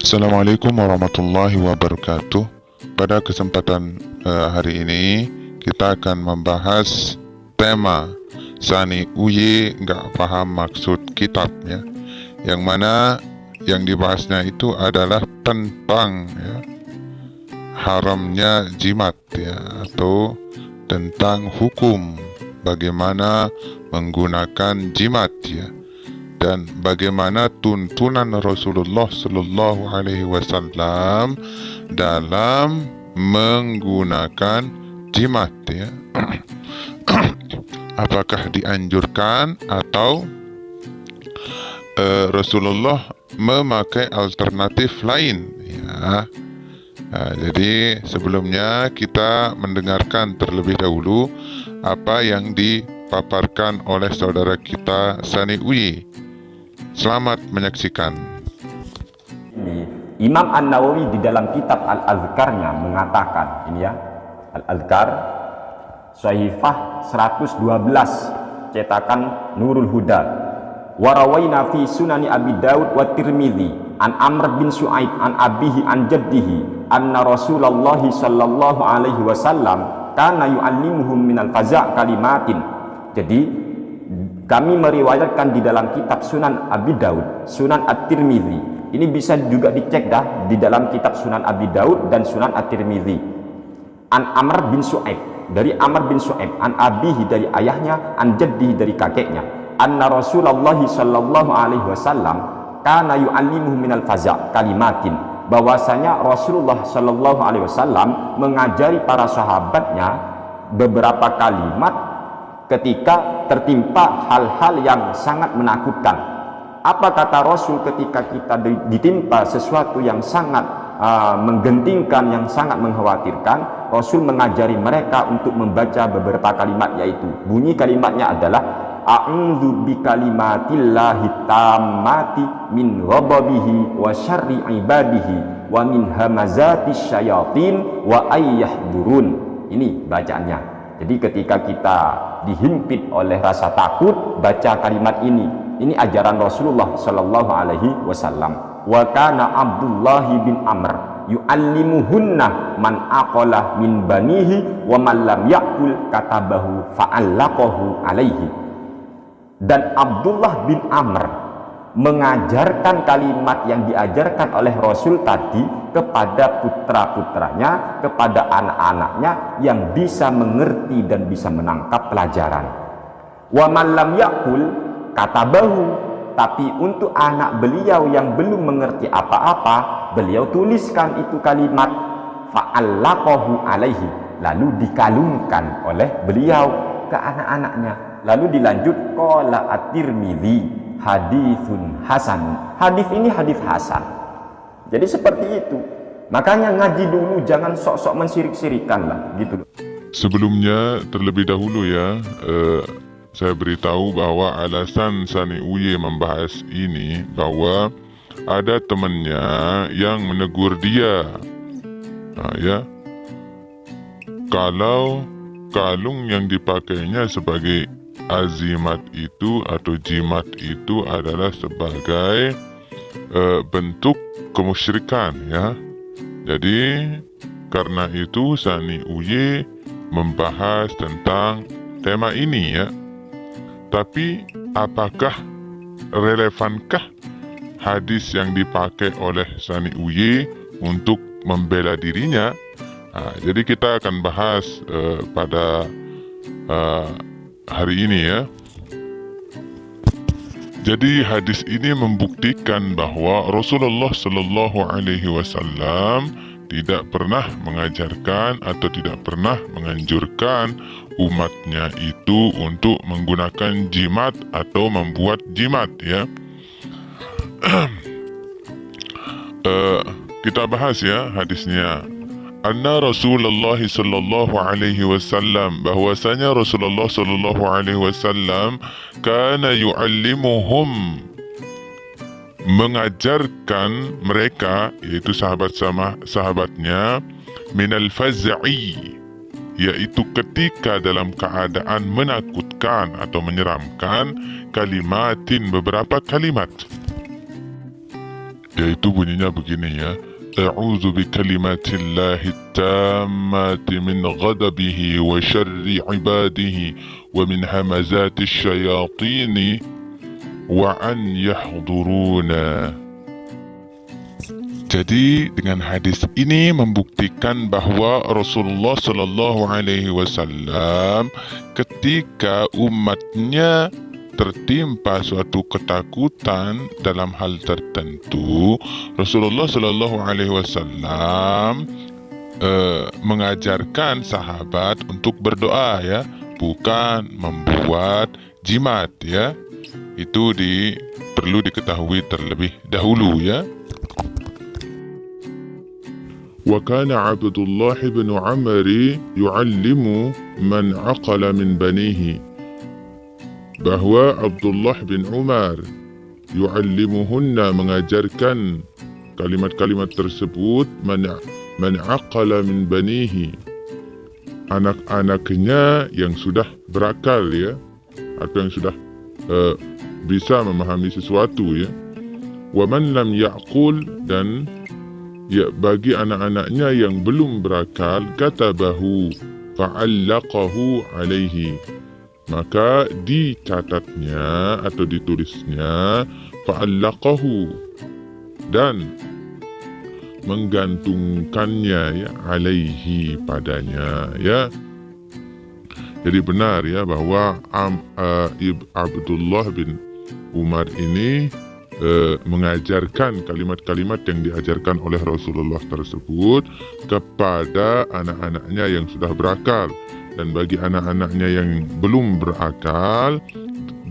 Assalamualaikum warahmatullahi wabarakatuh. Pada kesempatan hari ini kita akan membahas tema Sani Uye nggak paham maksud kitabnya, yang mana yang dibahasnya itu adalah tentang haramnya jimat atau tentang hukum bagaimana menggunakan jimat dan bagaimana tuntunan Rasulullah Sallallahu Alaihi Wasallam dalam menggunakan jimat apakah dianjurkan atau Rasulullah memakai alternatif lain jadi sebelumnya kita mendengarkan terlebih dahulu apa yang dipaparkan oleh saudara kita Sani Uye. Selamat menyaksikan. Imam An-Nawawi di dalam kitab Al-Azkarnya mengatakan, ini Al-Azkar Sahifah 112 cetakan Nurul Huda. Warawaina fi sunani Abi Daud wa Tirmidzi an Amr bin Su'aib an abihi an jaddihi anna Rasulullah sallallahu alaihi wasallam kana yu'allimuhum minal faza' kalimatin. Jadi kami meriwayatkan di dalam kitab Sunan Abi Daud, Sunan At-Tirmidzi. Ini bisa juga dicek di dalam kitab Sunan Abi Daud dan Sunan At-Tirmidzi. An Amr bin Su'aib, dari Amr bin Su'aib, an abihi dari ayahnya, an jaddihi dari kakeknya. Anna Rasulullah sallallahu alaihi wasallam kana yu'allimuhu minal faza' kalimatin. Bahwasanya Rasulullah sallallahu alaihi wasallam mengajari para sahabatnya beberapa kalimat ketika tertimpa hal-hal yang sangat menakutkan. Apa kata Rasul ketika kita ditimpa sesuatu yang sangat menggentingkan, yang sangat mengkhawatirkan? Rasul mengajari mereka untuk membaca beberapa kalimat, yaitu bunyi kalimatnya adalah a'udzu bikalimatillahi tammati min ghadabihi wa syarri ibadihi wa min hamazatis syayatin wa ayyahdurun. Ini bacaannya. Jadi ketika kita dihimpit oleh rasa takut, baca kalimat ini. Ini ajaran Rasulullah sallallahu alaihi wasallam. Wa kana Abdullah bin Amr yu'allimuhunna man aqala min banihi wa man lam ya'kul katabahu fa'allaqahu alaihi. Dan Abdullah bin Amr mengajarkan kalimat yang diajarkan oleh Rasul tadi kepada putra-putranya, kepada anak-anaknya yang bisa mengerti dan bisa menangkap pelajaran. Wa man lam yaqul katabahu, tapi untuk anak beliau yang belum mengerti apa-apa, beliau tuliskan itu kalimat fa'allaqahu alaihi, lalu dikalungkan oleh beliau ke anak-anaknya. Lalu dilanjut qala at-Tirmidzi haditsun hasan. Hadis ini hadis hasan. Jadi seperti itu. Makanya ngaji dulu, jangan sok-sok mensirik-sirikan lah gitu. Sebelumnya terlebih dahulu saya beritahu bahwa alasan Sani Uye membahas ini bahwa ada temannya yang menegur dia. Kalau kalung yang dipakainya sebagai azimat itu atau jimat itu adalah sebagai bentuk kemusyrikan Jadi karena itu Sani Uye membahas tentang tema ini Tapi apakah relevankah hadis yang dipakai oleh Sani Uye untuk membela dirinya? Jadi kita akan bahas pada hari ini Jadi hadis ini membuktikan bahwa Rasulullah Sallallahu Alaihi Wasallam tidak pernah mengajarkan atau tidak pernah menganjurkan umatnya itu untuk menggunakan jimat atau membuat jimat Kita bahas hadisnya. Anna Rasulullah sallallahu alaihi wasallam, bahwasanya Rasulullah sallallahu alaihi wasallam kana yu'allimuhum, mengajarkan mereka, yaitu sahabatnya, minal faz'i, yaitu ketika dalam keadaan menakutkan atau menyeramkan, kalimatin, beberapa kalimat. yaitu bunyinya begini ya. A'udzu bikalimatillahi tammati min ghadabihi wa syarri ibadihi wa min hamazati syayatini wa an yahduruna. Jadi dengan hadis ini membuktikan bahwa Rasulullah Shallallahu Alaihi Wasallam ketika umatnya tertimpa suatu ketakutan dalam hal tertentu, Rasulullah Shallallahu Alaihi Wasallam mengajarkan sahabat untuk berdoa ya, bukan membuat jimat ya. Itu perlu diketahui terlebih dahulu ya. Wa kana Abdullah bin Amr yu'allimu man aqala min banihi, bahwa Abdullah bin Umar yu'allimuhunna, mengajarkan kalimat-kalimat tersebut, man aqala min banihi, anak-anaknya yang sudah berakal ya, atau yang sudah bisa memahami sesuatu ya. Wa man lam ya'qul, dan ya bagi anak-anaknya yang belum berakal, katabahu fa'allaqahu alaihi, maka dicatatnya atau ditulisnya, fa'allaqahu, dan menggantungkannya ya, alaihi, padanya ya. Jadi benar ya bahwa Abdullah bin Umar ini mengajarkan kalimat-kalimat yang diajarkan oleh Rasulullah tersebut kepada anak-anaknya yang sudah berakal. Dan bagi anak-anaknya yang belum berakal,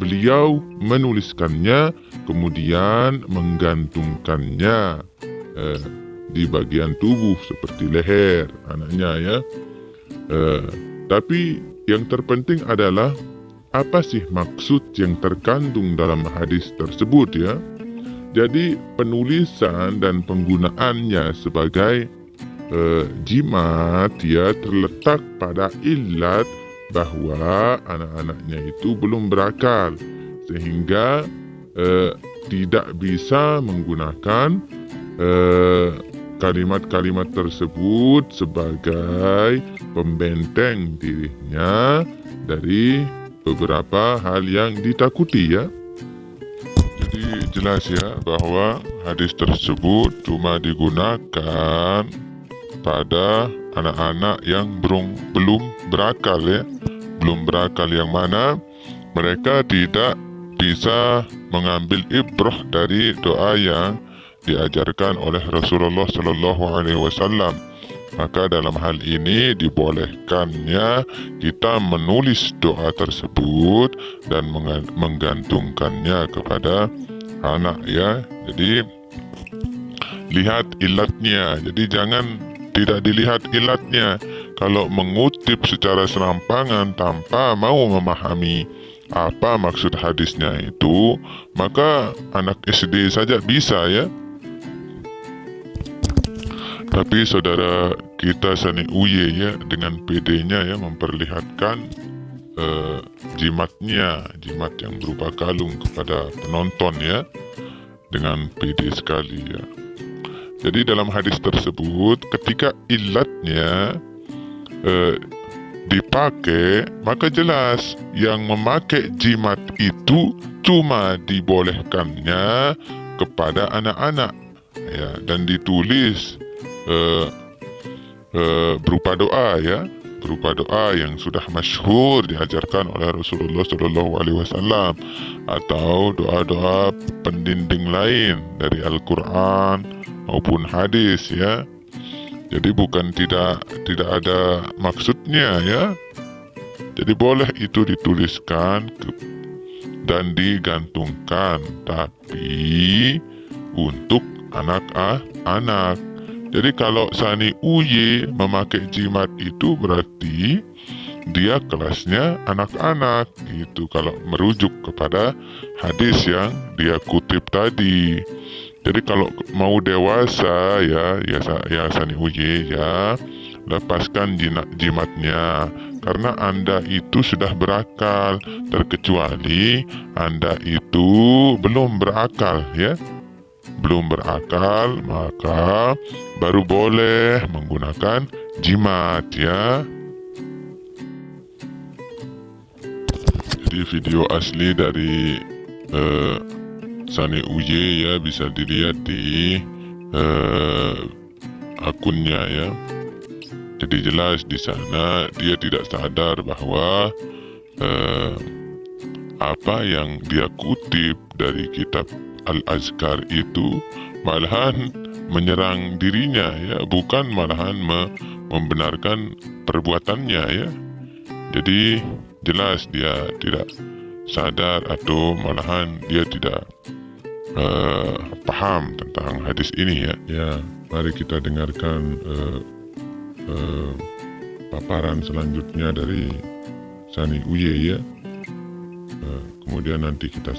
beliau menuliskannya kemudian menggantungkannya di bagian tubuh seperti leher anaknya ya. Tapi yang terpenting adalah apa sih maksud yang terkandung dalam hadis tersebut ya. Jadi penulisan dan penggunaannya sebagai jimat ya terletak pada ilat bahwa anak-anaknya itu belum berakal, sehingga tidak bisa menggunakan kalimat-kalimat tersebut sebagai pembenteng dirinya dari beberapa hal yang ditakuti ya. Jadi jelas ya bahwa hadis tersebut cuma digunakan pada anak-anak yang belum berakal ya. Belum berakal yang mana mereka tidak bisa mengambil ibrah dari doa yang diajarkan oleh Rasulullah Sallallahu Alaihi Wasallam. Maka dalam hal ini dibolehkannya kita menulis doa tersebut dan menggantungkannya kepada anak ya. Jadi lihat ilatnya. Jadi jangan tidak dilihat ilatnya. Kalau mengutip secara serampangan tanpa mau memahami apa maksud hadisnya itu, maka anak SD saja bisa ya. Tapi saudara kita Sani Uye ya, dengan PD-nya ya memperlihatkan jimat yang berupa kalung kepada penonton ya, dengan PD sekali ya. Jadi dalam hadis tersebut ketika ilatnya dipakai, maka jelas yang memakai jimat itu cuma dibolehkannya kepada anak-anak ya, dan ditulis berupa doa ya, berupa doa yang sudah masyhur diajarkan oleh Rasulullah Shallallahu Alaihi Wasallam, atau doa-doa pendinding lain dari Al-Quran maupun hadis ya. Jadi bukan tidak ada maksudnya ya. Jadi boleh itu dituliskan dan digantungkan, tapi untuk anak-anak. Jadi kalau Sani Uye memakai jimat itu berarti dia kelasnya anak-anak gitu, kalau merujuk kepada hadis yang dia kutip tadi. Jadi kalau mau dewasa ya Sani Uye ya, lepaskan jimatnya, karena Anda itu sudah berakal, terkecuali Anda itu belum berakal ya. belum berakal, maka baru boleh menggunakan jimat ya. Jadi video asli dari Sani Uye ya bisa dilihat di akunnya ya. Jadi jelas di sana dia tidak sadar bahwa apa yang dia kutip dari kitab Al-Azkar itu malahan menyerang dirinya ya, bukan malahan membenarkan perbuatannya ya. Jadi jelas dia tidak sadar atau malahan dia tidak paham tentang hadis ini ya. Ya, mari kita dengarkan paparan selanjutnya dari Sani Uye ya. Kemudian nanti kita